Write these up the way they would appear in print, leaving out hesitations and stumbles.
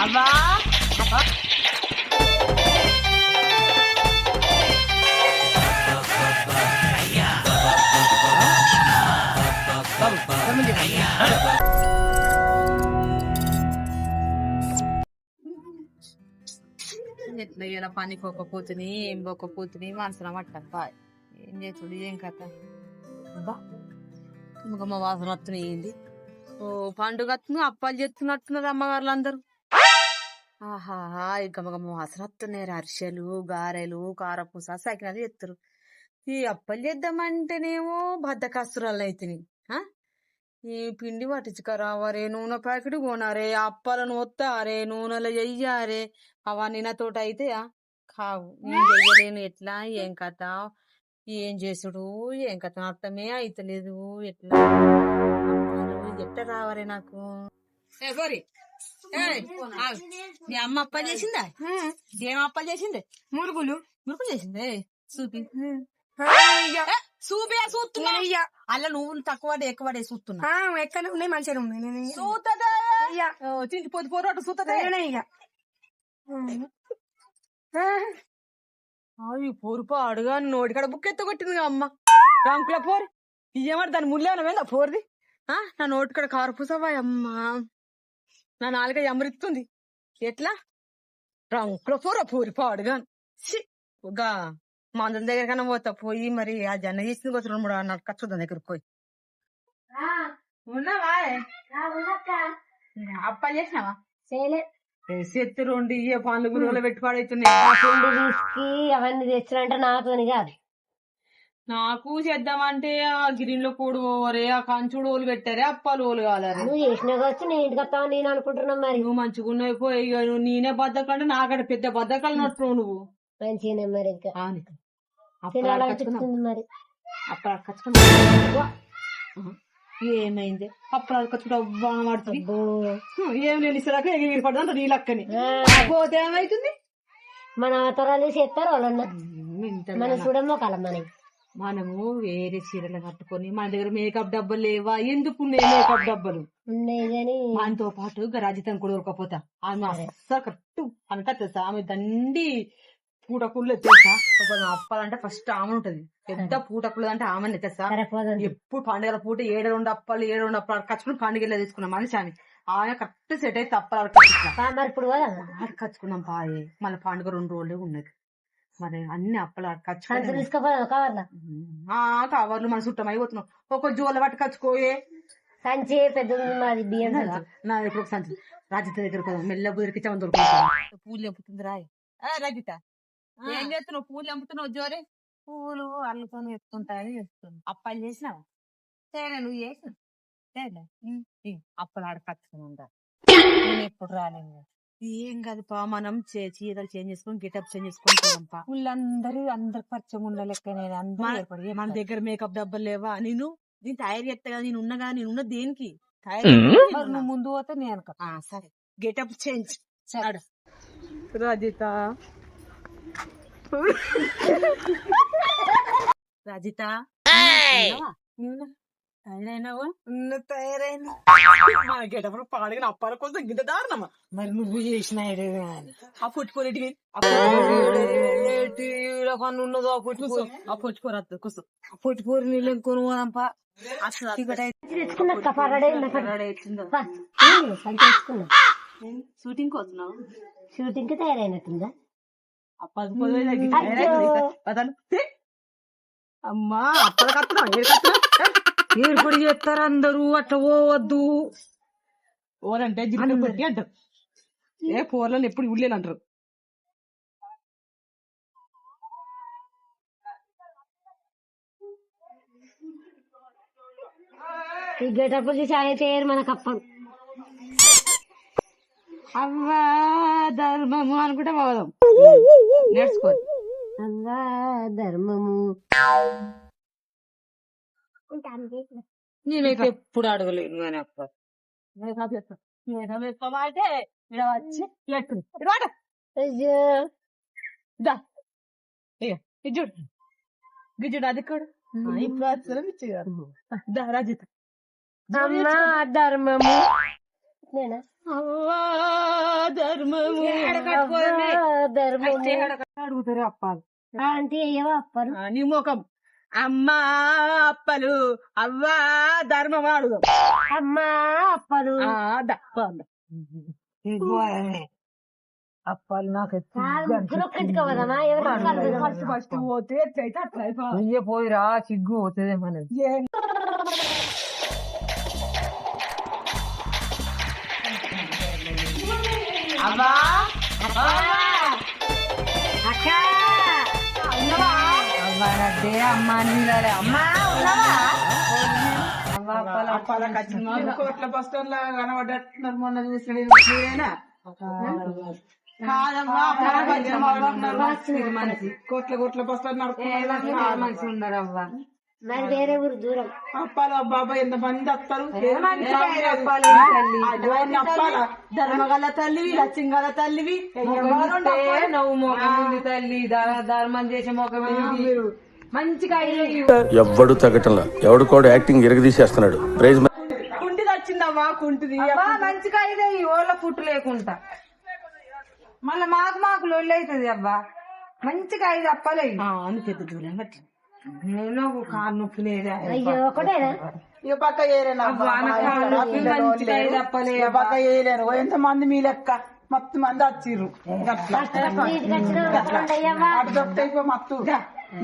అవ్వా ఎట్లా ఇలా పని పోకపోతుంది ఏం పోకపోతుంది మనసున పట్టబ్బా ఏం చేసుడు ఏం కథ అబ్బా ఇంకమ్మ వాసన వస్తున్నాయి ఏంది ఓ పండుగ అప్పాలు చేస్తున్నట్టున్నారు అమ్మగారులు అందరూ ఆహా ఇంకమ్మగమ్మ వాసన వస్తున్నాయి అరిసెలు గారెలు కారపూస సకినాలు చేస్తారు ఈ అప్పలు చేద్దామంటేనేమో బద్దకస్తురాలు అయితేని ఈ పిండి పట్టించుకరావరే నూనె ప్యాకెట్ కొనారే అప్పాలను వస్తారే నూనెలో చెయ్యారే అవన్నీ నాతోటి అయితే కావు నేను చెయ్యలేను ఎట్లా ఏం కథ ఏం చేసుడు ఏం కథ అర్థమే అయితలేదు ఎట్లా ఎట్లా రావరే నాకు సారీ మీ అమ్మ అప్పాలు చేసిందా ఏం అప్పాలు చేసింది మురుగులు చేసిందే చూపి చూపే చూస్తున్నా అలా నువ్వు తక్కువ ఎక్కువ చూస్తున్నా ఎక్కడ ఉన్నాయి మంచిగా ఉన్నాయి చూస్తుందా తింటి పొద్దు పోరాట చూస్తుందా అవి పోరుపో అడుగా నోటికాడ బుక్ ఎత్తగొట్టింది అమ్మ రంకుల పోరు ఇయ్యమంటే దాని ముళ్ళేనా పోరుది నా నోటికాడ కారపూసవా అమ్మ నా నాలుగ ఎమరిస్తుంది ఎట్లా రంకుల పోరిపో అడుగాను గా మందుల దగ్గర కన్నా పోతా పోయి మరి ఆ జన్న చేసింది కోసం 2-3 నడకచ్చు దాని దగ్గరకు పోయి ఉన్నావా అప్పాలు చేసినావా చేస్తే 2 ఇయ్య పండ్లు గురువులో పెట్టి పడవుతున్నాయి అవన్నీ తెచ్చినంటే నాతోని కాదు నాకు చేద్దామంటే ఆ గిరిలో కూడు పోవరే ఆ కంచుడు ఓలు పెట్టారే అప్పాలు ఓలు కావాలి నువ్వు చేసినా కావచ్చు నేను ఇంటికి వస్తావు నేను అనుకుంటున్నా మరి నువ్వు మంచిగున్నాయి పోయి నేనే బద్దకంటే నాకంటే పెద్ద బద్దకాలు నడుతున్నావు నువ్వు మంచిగానే మరి ఇంకా మరి అప్పుడు కచ్చుకున్నా ఏమైంది అప్పుడు కచ్చుకుంటా పడుతుంది ఏం నేను ఇస్తాక ఎగిరి పడదా నీళ్ళక్కని పోతే ఏమైతుంది మన అవతరాలు చేస్తారు వాళ్ళన్నా మనం చూడమో కల మనము వేరే చీరలు కట్టుకొని మన దగ్గర మేకప్ డబ్బలు లేవా ఎందుకున్నాయి మేకప్ డబ్బలు ఉన్నాయి కానీ దాంతో పాటు గరాజితం కూడా ఉరకపోతా ఆమె అస్సలు కరెక్ట్ అనక తెలుసా ఆమె దండి పూటకుళ్ళు తెలుసా అప్పాలంటే ఫస్ట్ ఆమె ఉంటది పెద్ద పూటకుళ్ళు అంటే ఆమె తెలుసా ఎప్పుడు పండుగల పూట 7 అప్పాలు 7 అప్పాలు కచ్చుకుని పండుగలో తీసుకున్నాం మనిషి ఆమె ఆమె కరెక్ట్ సెట్ అయితే అప్పాలు ఇప్పుడు కచ్చుకున్నాం పాయే మళ్ళీ పండుగ 2 రోజులు ఉన్నది మరి అన్ని అప్పలు కచ్చుకుని కవర్లు మన చుట్టం అయిపోతున్నాం ఒక జోల పట్టు కచ్చుకోయే సంచి పెద్ద బియ్యం నా దగ్గర ఒక సంచి రాజిత దగ్గర మెల్ల బుదిరికి చమని దొరుకుతుంది పూలు ఎంపుతుంది రాయ్ రాజిత ఏం చేస్తున్నావు పూలు ఎంపుతున్నావు జోరే పూలు అల్లుకొని ఎత్తుంటాయని చెప్తుంది అప్పాలు చేసినావా సరే నువ్వు చేసిన అప్పలు ఆడ కచ్చుకుని నేను ఎప్పుడు రాలేను ఏం కాదుపా మనం చీరలు చేంజ్ చేసుకొని గెటప్ చేంజ్ చేసుకొని పోదాంపా అందరు పరిచయం ఉండలేక మన దగ్గర మేకప్ డబ్బలు లేవా నేను తయారు చేస్తా కదా నేను ఉన్నగా నేను ఉన్న దేనికి నువ్వు ముందు పోతే నేను సరే గెటప్ చేంజ్ రాజిత రాజిత తయారైనా గెటప్పుడు పాడగిన అప్పాల కోసం గింత దారుణమా మరి నువ్వు చేసిన ఆ పుట్టుకోరేటి పన్ను ఉన్నదో ఆ పుట్టుకోరు అత్త కోసం ఆ పుట్టుకోరు నీళ్ళు ఇంకొని పోదాంపా షూటింగ్ వస్తున్నావు షూటింగ్ కి తయారైనట్టుందా అమ్మా అప్పల కత్తున్నా ఏర్పడి చేస్తారు అందరూ అట్లా పోవద్దు ఓలంటే జిల్లు పెట్టి అంటారు పోర్లను ఎప్పుడు ఉళ్ళేలు అంటారు ఈ గెటప్పుడు చూసి ఆయన చేయరు మనకు అప్పలు అవ్వా ధర్మము అనుకుంటే పోదాం నేర్చుకోవాలి అవ్వా ధర్మము నేనైతే ఎప్పుడు అడగలేను కానీ అప్ప వేసుకోమంటే ఇక్కడ వచ్చి ఇజ్జుడు అది కూడా ఇప్పుడు వచ్చారని ఇచ్చేవారు రాజిత అమ్మా ధర్మము నేనా అవ్వా ధర్మము ధర్మము అడుగుతారు అప్పాలు అంటే ఏవో అప్పరు నీ ముఖం అమ్మా అప్పలు అవ్వా ధర్మం అడుగు అమ్మా అప్పలు అప్పాలు నాకు కదమ్మా ఎవరు ఫస్ట్ ఫస్ట్ పోతే ఎట్లయితే అట్లా అయిపోయి పోయిరా సిగ్గు పోతుంది మనది అవ్వా అక్క అవ్వనడ్డే అమ్మా నీళ్ళే అమ్మా ఉన్నావా అప్పాల కోట్ల బస్ స్టాండ్ లాగా కనబడ్డట్టున్నారు మొన్న చూసినా మనిషి కోట్ల కోట్ల బస్ స్టాండ్ మనిషి ఉన్నారు అవ్వ మరి వేరే ఊరు దూరం అప్పాల బాబా ఎంత మంది వస్తారు ధర్మగల తల్లివి లక్ష్యంగల తల్లివి నవ్వు మోకమింది తల్లి ధర్మం చేసే మోకమింది మంచిగా ఎవ్వడు తగ్గటంలా ఎవడు కూడా యాక్టింగ్ ఇరగదీసేస్తున్నాడు ప్రైజ్ కుంటిది వచ్చిందవ్వా కుంటిది మంచిగా అయితే ఈ ఓళ్ళ పుట్టు లేకుండా మళ్ళా మాకు లొల్లి అవుతుంది అబ్బా మంచిగా ఐదు అప్పాలే పెద్ద దూరం నేను కారు నొప్పి లేదా అయ్యో ఒకటేనా ఇక పక్క పక్క వేయలేరు ఎంత మంది మీ లెక్క మత్తు మంది వచ్చిర్రు అటు దొరికితే మత్తు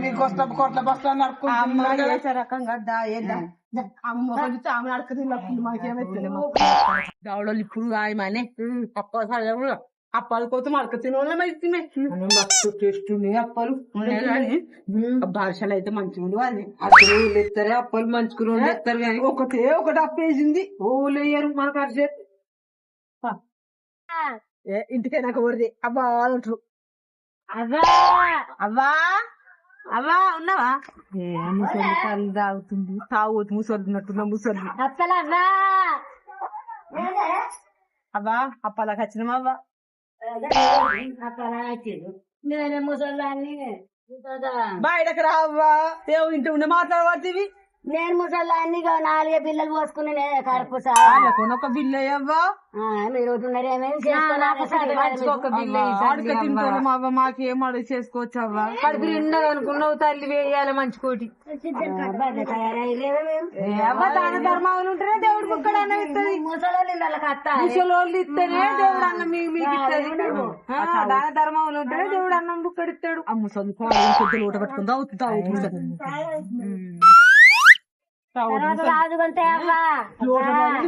మీకు కొట్ల బస్తా నడుచుకుంటే రకంగా దావడోళ్ళు ఇప్పుడు ఆయమనే అప్పాలు కోసం అడక తినోళ్ళ మస్తు టేస్ట్ ఉన్నాయి అప్పాలు భాషలు అయితే మంచిగా ఉండి వాళ్ళు అసలు ఎత్తారే అప్పాలు మంచుకుని వాళ్ళు ఎత్తారు కానీ ఒకటి అప్పేసింది ఓళ్ళు వేయరు మనకు అరిచేది ఇంటికే నాకు ఊరిది అబ్బా ఉంటారు అవ్వా అవ్వా ఉన్నావా ముసలి కళ్ళు తాగుతుంది తాగుతు ముసలినట్టున్నా ముసలి అవ్వా అప్పాలకు వచ్చినామా అవ్వా నేనే ముసల్లాన్ని బయటకు రావ్వా ఏమి ఇంటి ఉండి మాట్లాడబడుతుంది నేను ముసల్లాన్ని 4 బిల్లలు పోసుకుని కడుపు ఒక బిల్లు అయ్యవ్వా మీరు మాకేం అడుగు చేసుకోవచ్చు అవ్వా కడుపు నిండా అనుకున్నావు తల్లి వేయాలి మంచి కోటి దాన ధర్మాలు ఉంటేనే దేవుడు ముక్కడు అన్నం ఇస్తుంది ముసలోళ్ళు ఇస్తేనే దేవుడు అన్నం మీకు ఇస్తుంది దాన ధర్మాలు ఉంటేనే దేవుడు అన్నం బుక్కడు ఇస్తాడు ఆ ముసలి పెద్దలు ఊట పట్టుకుందా రాదు కంటే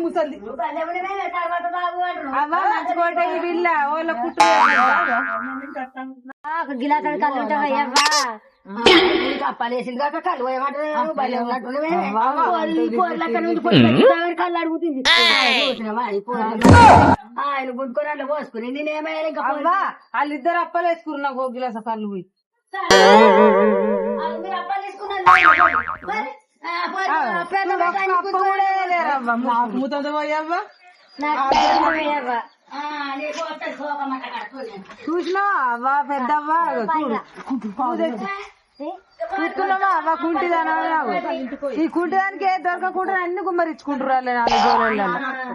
ముసలి అవ్వ మంచి కోట బిల్ల వాళ్ళ పుట్టు గిలాసాడు కళ్ళు ఉంటావా అవ్వా అప్పాలేసింది కాక కళ్ళు పోయమంటారు బలి కళ్ళు అడుగుతుంది ఆయన గుంటుకొని అట్లా పోసుకుని నేనేమైనా ఇంకా వాళ్ళిద్దరు అప్పాలు వేసుకురు నాకు 1 గిలాస కళ్ళు పోయి మీరు అప్పాలు వేసుకున్నారు చూసినావా అవ్వా పెద్దవ్వా చూస్తున్నావా అవ్వ కుంటిదానా ఈ కుంటిదానికి ఏ దొరకకుండా అన్ని గుమ్మరించుకుంటారు వాళ్ళే 4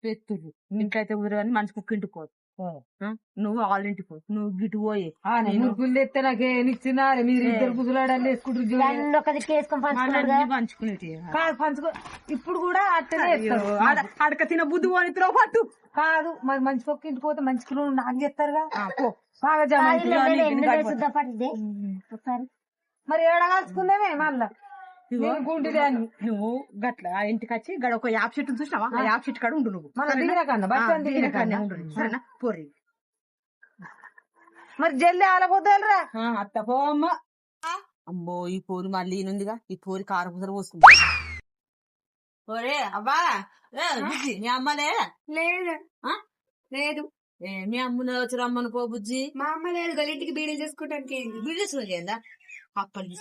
పెత్తులు ఇంట్లయితే ఊరని మనిషి కుక్కింటికి పోదు నువ్వు వాళ్ళ ఇంటికి పో నువ్వు గిటు పోయి ముగ్గులు ఎత్తే నాకే ఇచ్చినా మీరు ఇద్దరు గుజులాడని వేసుకుంటారు పంచుకునేది పంచుకో ఇప్పుడు కూడా అట్టనే అడక తిన బుద్ధి పోనితో పట్టు కాదు మరి మంచి పక్క ఇంటికి పోతే మంచి నాకు చేస్తారుగా బాగా మరి ఏడ కలుసుకుందేమే మళ్ళా గుండిదాన్ని నువ్వు గట్ల ఆ ఇంటికి వచ్చి గడ ఒక యాప్ చెట్టు చూసినావా ఆ యాప్ చెట్టు కాడ ఉండు నువ్వు సరేనా పోరి మరి జల్లి ఆలపోతారా అత్త పోమ్మ అమ్మో ఈ పోరి మళ్ళీ ఈయనుందిగా ఈ పోరి కారపూసలు పోసుకుంటా పోరే అబ్బా మీ అమ్మ లేదా లేదు లేదు మీ అమ్మని వచ్చి రమ్మను పో బుజ్జి మా అమ్మ లేదు గలింటికి బీడీలు చేసుకోవడానికి బిజినెస్ చేయందా అప్పలు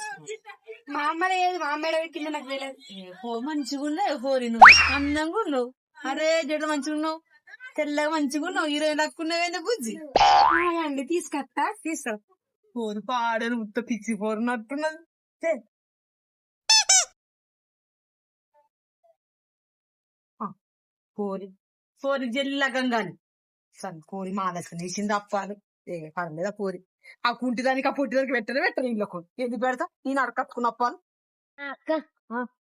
మా అమ్మ లేదు మా అమ్మ కింద నాకు తెలియదు మంచిగా ఉన్నావు పోరి నువ్వు అందంగా ఉన్నావు అరే జడ మంచిగా ఉన్నావు తెల్లగా మంచిగా ఉన్నావు, హీరోయిన్ దక్కున్నావేందే బుజ్జి. అండి తీసుకొస్తా. తీస్తా పోరు పాడని ఉత్త పిచ్చి పోరున్నట్టున్నది. కోరి కోరి జల్లగంగాని సరే కోరి మాలసం వేసింది అప్పాలు పని మీద పోరి. ఆ కుంటిదానికి ఆ పొట్టిదానికి పెట్టరు ఇళ్ళకు ఎందుకు పెడతా నేను అడకట్టుకున్న అప్పాలు. అక్క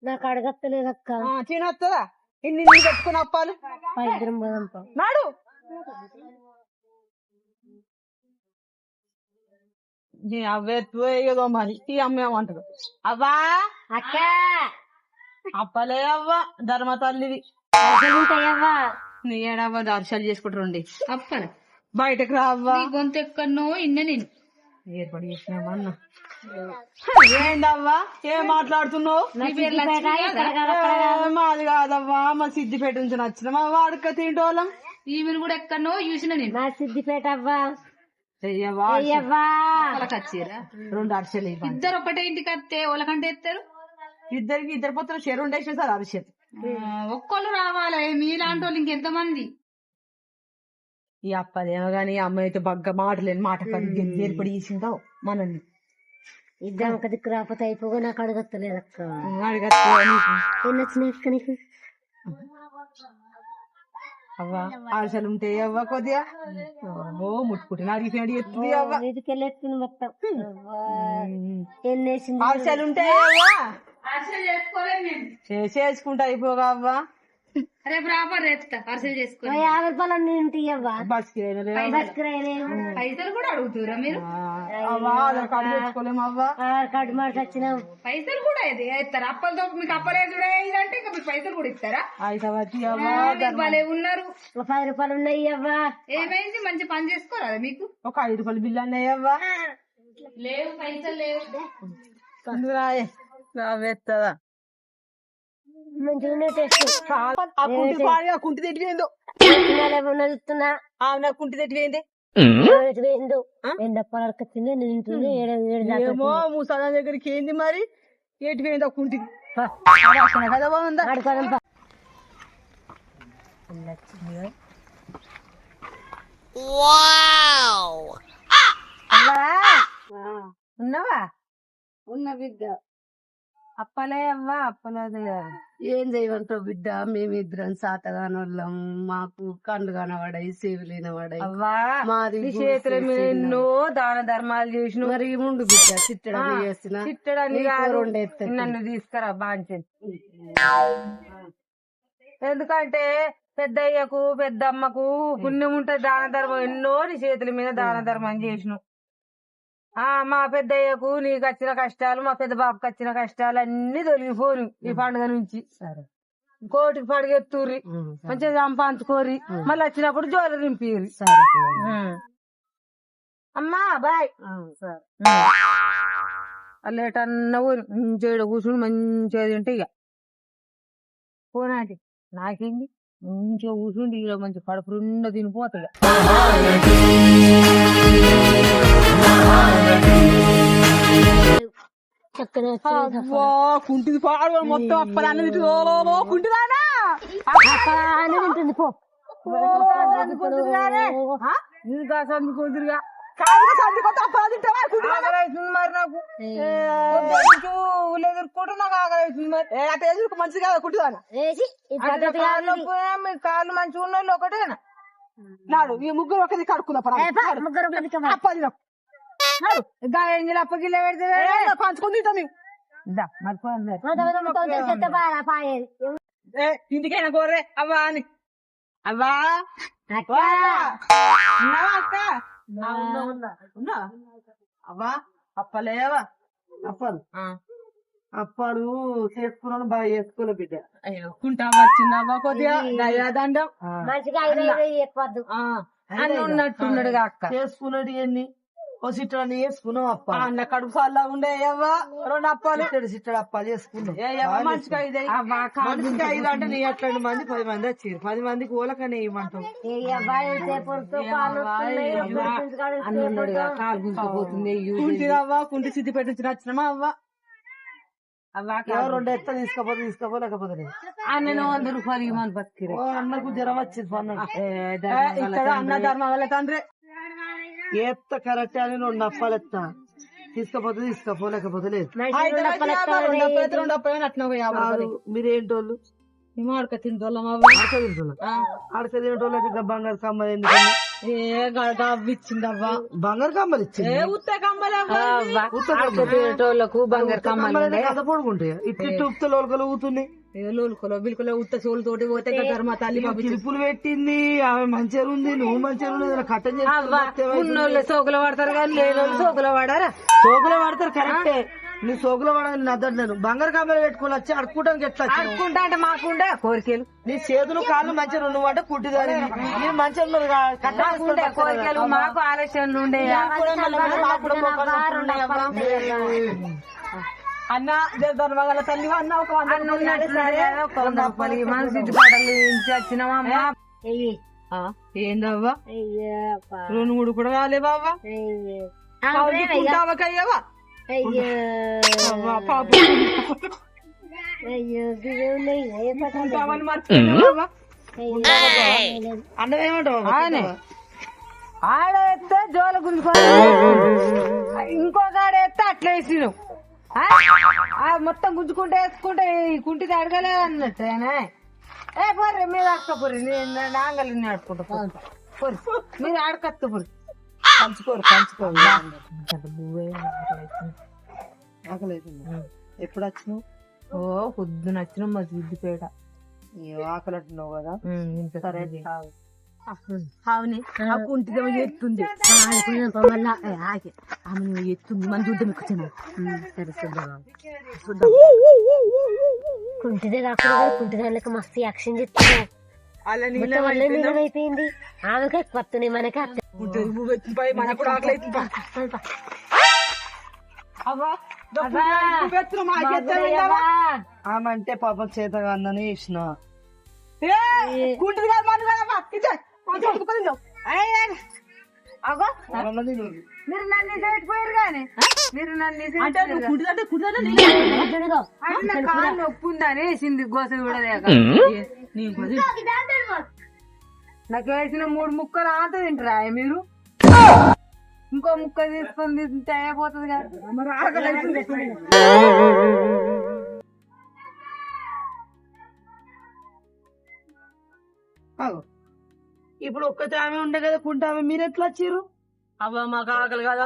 నాకు అడగత్తలేదు అక్క. తినొస్తుందా ఇన్ని పెట్టుకున్న అప్పాలు ఇద్దరం పోదాంపా. నాడు అవ్వేదో మరి ఈ అమ్మేమంటారు. అవ్వా అక్క అప్పలే అవ్వ ధర్మ తల్లివి ఉంటాయవ్వా. నీ ఏడవ్వ దర్శనాలు చేసుకుంటారండి అప్పలే బయటకు రావ్వా. గొంతు ఎక్కడనో ఇన్న నేను ఏర్పాటు చేసినామన్నా. ఏందవ్వా ఏం మాట్లాడుతున్నావు? మాది కాదవ్వా మా సిద్దిపేట నుంచి నచ్చిన మా వాడక తింటోళ్ళం. ఈమెను కూడా ఎక్కడనో చూసిన నేను. నా సిద్దిపేట అవ్వా. చెయ్యవా అయ్యవ్వా వచ్చారా 2 అరిసెలు ఇవ్వండి. ఇద్దరు ఒకటే ఇంటికి వస్తే వాళ్ళకంటే ఎత్తారు. ఇద్దరు పొత్తులు చెరు ఉండేసిన సార్ అరిసెలు. ఒక్కళ్ళు రావాలి మీలాంటి వాళ్ళు ఇంకెంత మంది. ఈ అప్పదేమో గాని అమ్మాయి అయితే బగ్గ మాటలేని మాట ఏర్పడి చేసిందో మనల్ని. ఇద్దరం ఒక దిక్కు రాకపోతే అయిపోగా నాకు అడగత్తలేదు అక్క. అడగచ్చు వచ్చినాయి అక్క నీకు? అవ్వ అరిసెలు ఉంటాయి అవ్వ కొద్దిగా ముట్టుకుంటున్నా అడిగిపోయాడు ఎత్తుంది అవ్వ. ఎత్తుకెళ్ళేస్తుంది మొత్తం. ఎన్నేసింది అరిసెలు ఉంటాయి అవ్వ అరిసెలు చేసుకోలేదు నేను. చేసుకుంటా అయిపోగా అవ్వ. రేపు రాపర్ ఎత్తా అరిసెలు చేసుకో. 50 రూపాయలు అన్నీ ఉంటాయి అవ్వా. బస్కి పైసలు కూడా అడుగుతురా మీరు? ఆధార్ కార్డు తెచ్చుకోలేము అవ్వ. ఆధార్ కార్డు మాట వచ్చినావు. పైసలు కూడా ఇస్తారా? అప్పలతో మీకు అప్పలేదు ఇదంటే ఇంకా మీకు పైసలు కూడా ఇస్తారా? భలే ఉన్నారు. 10 రూపాయలు ఉన్నాయి అవ్వా. ఏమైంది మంచి పని చేసుకోరాదా మీకు? ఒక 5 రూపాయలు బిల్లు అన్నాయి అవ్వ. లేవు పైసలు లేవు. వేస్తుందా మంచిగా టేస్ట్. కుంటి తెట్టిపోయిందో చూస్తున్నా. నా కుంటి తెట్టిపోయింది. ఎండప్పలకొచ్చింది నేను తింటుంది. ఏమో ముసలా దగ్గరికి ఏంది మరి ఎట్టిపోయింది ఆ కుంటి కదా బాగుందా. ఉన్నావా? ఉన్న బిడ్డ అప్పలే అవ్వా అప్పలేదు. ఏం చేయమంటావు బిడ్డ? మేమిద్దరం సాతగానోళ్ళం. మాకు కండు కనబడాయి, సేవులు వినబడాయి. అవ్వా మాది చేతుల మీద ఎన్నో దాన ధర్మాలు చేసిన. మరి ముందు బిడ్డ చిట్టడానికి చేసిన. చిట్టడానికి నన్ను తీసుకురా బాంచండి. ఎందుకంటే పెద్దయ్యకు పెద్దమ్మకు పుణ్యం ఉంటది. దాన ధర్మం ఎన్నో నీ చేతుల మీద దాన ధర్మం చేసిన. మా పెద్దయ్యకు నీకు వచ్చిన కష్టాలు, మా పెద్ద బాబుకి వచ్చిన కష్టాలు అన్ని తొలగిపోను ఈ పండుగ నుంచి. కోటికి పడగెత్తూరి మంచిగా సంపాదించుకోరి. మళ్ళీ వచ్చినప్పుడు జోలు నింపిరి. అమ్మా బాయ్. అల్లేటన్న ఊరి మంచిగా కూర్చుని మంచిగా తింటే ఇక పోనాటి నాకేంది మంచిగా కూర్చుండి ఇక మంచి కడుపు రెండు తినిపోతాయి. కుంటిది పాడు మొత్తం అప్పలన్నీ కుంటిదానా తింటుంది పో. ఇంకా సంది కుదురుగా మరి నాకు ఎదుర్కొంటూ నాకు ఆకలి మరి అట్లా ఎదుర్కొ మంచిది కదా కుంటుదానా. మీ కాళ్ళు మంచిగా ఉన్న వాళ్ళు ఒకటేనా నాడు ఈ ముగ్గురు ఒకటి కడుక్కున్నా అప్పది ఎంగిలి అప్పగిల్ల పెడితే పంచుకొని తింటాం. ఇంటికైనా కోరే అవ్వా అని. అవ్వా అక్క అవ్వా అప్పలేవా అప్పలు అప్పలు చేసుకున్నాను బాగా చేసుకోలే బిడ్డ. అయ్యో కుంటా వచ్చిందవ్వా కొద్దిగా దయాదండం అన్ని ఉన్నట్టున్నాడు అక్క. చేసుకున్నాడు ఎన్ని ఓ సిట్టని వేసుకున్నాం అప్ప అన్న కడుపు సార్లా ఉండే 2 అప్పాలు సిట్టడు అప్పాలు చేసుకున్నాం. మనిషికి 5 అంటే నీ అట్లా మంది 10 మంది వచ్చారు. 10 మందికి ఓలకనే ఇవ్వమంటావు. అన్నున్నాడుగా కాలు గుంజుకుపోతుంది. కుంటి సిద్ధి పెట్టి వచ్చినమా అవ్వ రెండు ఎత్త తీసుకోపోలేకపోతే నేను 100 రూపాయలు ఇవ్వమని బతికిరే అన్నకు జ్వరం వచ్చింది ఇక్కడ అన్న ధర్మ వల్ల తండ్రి ఎత్త కరెక్ట్ అని 2 నప్పాలు ఎత్తా తీసుకోపోలేకపోతే లేదు మీరేంటోళ్ళు ఆడక తింటోళ్ళం ఆడక తినేటోళ్ళకి బంగారు కమ్మలు ఎందుకు ఇచ్చిందవ్వా బంగారు కమ్మలు ఇచ్చింది ఉత్త కమ్మలకు బంగారు కమ్మలు కథ పొడుకుంటాయి ఇట్టి ఉప్త లోకలు ఊతున్నాయి లోలుకోలో బిల్కులో ఉత్త సోలుతోటి పోతే ధర్మ తల్లి పిలుపులు పెట్టింది ఆమె మంచిగా ఉంది నువ్వు మంచిగా ఉంది కట్టం ఉన్నోళ్ళు సోకులు పడతారు కానీ లేనోళ్ళు సోకులు పడారా సోకులో పడతారు కరెక్టే నీ సోకులో పడని నద్దడు నేను బంగారు కమ్మలు పెట్టుకుని వచ్చి అడుక్కుంటానికి ఎట్లా అనుకుంటా అంటే మాకుండే కోరికలు నీ చేతులు కాళ్ళు మంచిగా నువ్వు అంటే కుట్టిదాని మీరు మంచిగా ఉన్నారు కోరికలు మాకు ఆలోచనలు ఉండే అన్న ధర్మగల తల్లి అన్న ఒక మనసు పడలు వచ్చినావా ఏందవ్వా 2-3 కూడా కాలేవా కయ్యవా అన్నది ఏమంటావు ఆడేస్తే జోల గుంజుకో ఇంకొక ఆడేస్తే అట్లా వేసినావు మొత్తం గుంజుకుంటే వేసుకుంటే కుంటిది అడగలేదు అన్నట్టేనా పోర్రి మీరు అడకపోర్రి నేను నాంగలి ఆడుకుంటా పోర్రి మీరు ఆడకత్త పోర్రి పంచుకోరు ఎప్పుడు వచ్చినావు పొద్దున వచ్చినాం మా సిద్దిపేట ఆకలి అంటున్నావు కదా సరే అవునే కుంటిగా ఎత్తుంది ఆమె ఎత్తుంది మన చూద్దాం ఎక్కువ కుంటిదే కాకుండా కుంటిదానికి మస్తు యాక్షన్ చేస్తున్నావు అయిపోయింది ఆమెకే కొత్తనే మనకి ఆమె అంటే పాపం చేతగా అందని ఇచ్చిన కుంటిది కాదు మీరు నన్ను పెట్టిపోయారు కానీ మీరు నన్ను నొప్పి ఉందని వేసింది గోస కూడా నాకు వేసిన 3 ముక్కలు ఆత తింటారా మీరు ఇంకో ముక్క తీసుకొని తింటే అయిపోతుంది కదా ఇప్పుడు ఒక్కతే ఆమె ఉండే కదా కుంట ఆమె మీరు ఎట్లా వచ్చారు అవ్వ మాకు ఆకలి కదా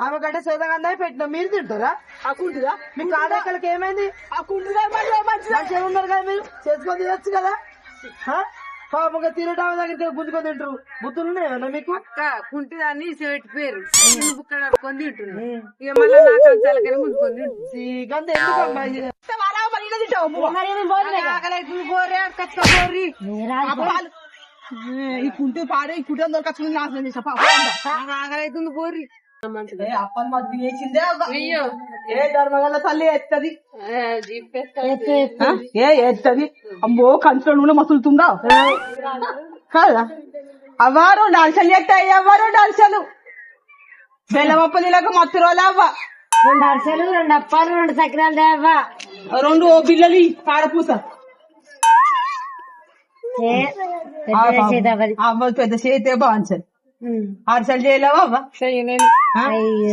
ఆమె కంటే సేదగా పెట్టినా మీరు తింటారా ఆ కుంటిదా మీకు ఆడకలకి ఏమైంది ఆ కుంటిదా మంచిగా ఉన్నారు కదా మీరు చేసుకొని తినొచ్చు కదా పాపంగా తినడం దగ్గరికి గుంజుకొని తింటారు బుద్ధులు ఉన్నాయన్నా మీకు కుంటిదాన్ని పెట్టిపోయారు బుక్కడ అడుకొని తింటున్నారు ఇక మళ్ళీ నాకు చలకని గుంజుకొని ఈ కుంటి పాడే ఈ కుటుంబం దొరకచ్చుకుని నాశనం చేసా ఆకలైతుంది పోర్రి అప్పని మధ్య వేసిందే అయ్యో ఏ ధర్మగల తల్లి ఎత్తది ఎత్తది అమ్మో కంచులో కూడా మసులుతుందా కాదా అవ్వ 2 అలసలు ఎత్తాయి అవ్వ 2 అలసలు బెల్లమప్పదిలాగా మత్తు రోజు అవ్వ 2 అరసలు 2 అప్పాలు 2 సకినాలు దేవా 2 బిల్లలు కారపూస అవ్వ పెద్ద చేతే బాగుంది అరసలు చేయలేవా అవ్వ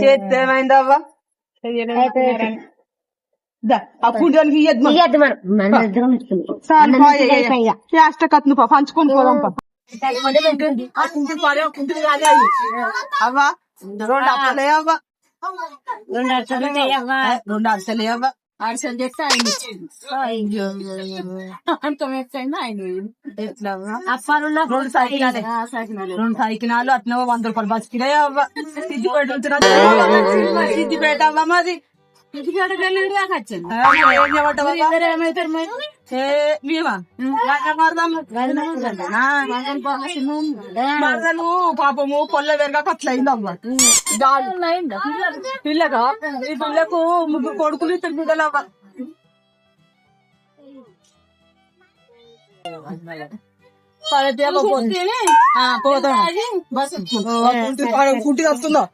చేస్తే ఏమైంది అవ్వ ఆ కుంటానికి పంచుకొని పోదాం ఆ కుంటుడు పాడే కుంటుడు కాదే అవ్వ 2 అప్పలే అవ్వ 2 అరసలు 2 అరసలే అవ్వ అరసలు చేస్తే ఆయన ఎట్లా అప్పాలున్న 2 సైకినాలు 2 సైకినాలు అట్లా 100 రూపాయలు బతికినాయి అవ్వ సిద్దిపేట అవ్వ మాది మరదలు పాపము పొల్ల వెరగా అట్లయిందమ్మా పిల్లగా ఈ పిల్లకు 3 కొడుకులు 2 బిడ్డలు అవ్వ కుంటి వస్తుందో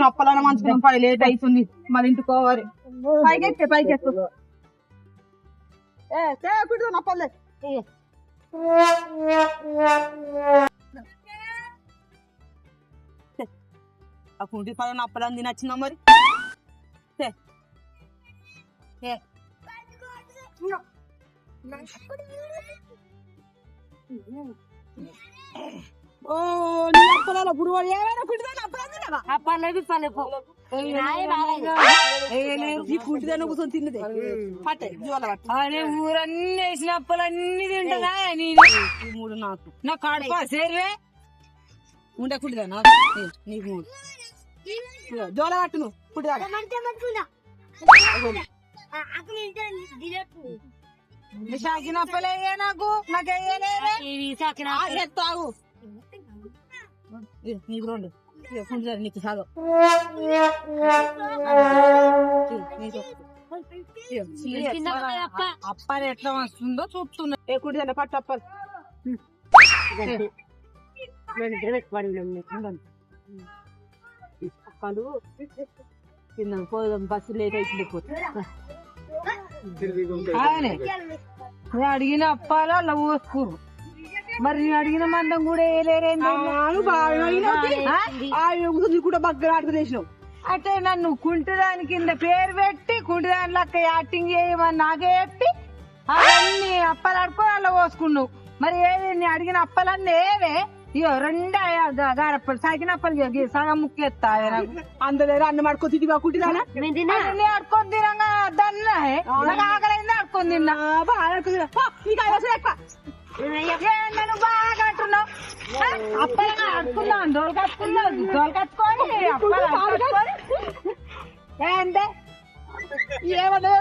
అప్పలన్న మంచుకున్నాం పై లేట్ అవుతుంది మళ్ళీ ఇంటికి పోవాలి పైకెత్తే పైకెత్తు అప్పలే ఆ కుంటి పైన అప్పలని తినచ్చిందా మరి ఓ నీ అప్పలాల గురువాడు ఏమైనా కుంటిదాన్ని అప్పలని తినవా అప్పాలు పల్లె ఈ కుంటిదాన్ని కూర్చొని తిన్నదే పట్టే జ్వాల పట్టు అరే ఊరన్నీ వేసిన అప్పలన్నీ తింటదా నేను ఈ మూడు నాకు నా కడుపా సేరువే ఉండే కుంటిదాన్ని నీకు మూడు జ్వాల పట్టు నువ్వు కుంటిదాన్ని సాకిన అప్పలే నాకు నాకేయలేదే తాగు నీకు రెండు కుంటిదాన్ని నీకు సాగు అప్పలు ఎట్లా వస్తుందో చూస్తున్నా ఏ కుంటిదాన్ని పట్టు అప్పలు అప్పలు తిన్నాం పోదాం బస్సు లేట్ అయిపోతుంది నేను అడిగిన అప్పాలు అలా పోసుకోరు మరి నేను అడిగిన మందం కూడా వేయలేరేంటి కూడా బగ్గర ఆడుకు చేసినావు అంటే నన్ను కుంటిదాని కింద పేరు పెట్టి కుంటిదాని లెక్క యాక్టింగ్ చేయమని నాకే చెప్పి అవన్నీ అప్పలు ఆడుకొని అలా పోసుకున్నావు మరి ఏది నేను అడిగిన అప్పలన్నీ ఏవే ఇగో రెండే గారప్పలు సాకిన అప్పలు సగం ముక్కెత్తా అందరూ అన్నం ఆడుకో తిరిగి కుంటిదానా ఆడుకొని తినగా దన్నా నాకు ఆకలైంది ఆడుకొని తిన్నా నన్ను బాగా అంటున్నావు అప్పలు ఆడుకున్నావు దోలు కట్టుకొని అప్పలు ఏంటే ఏమన్నా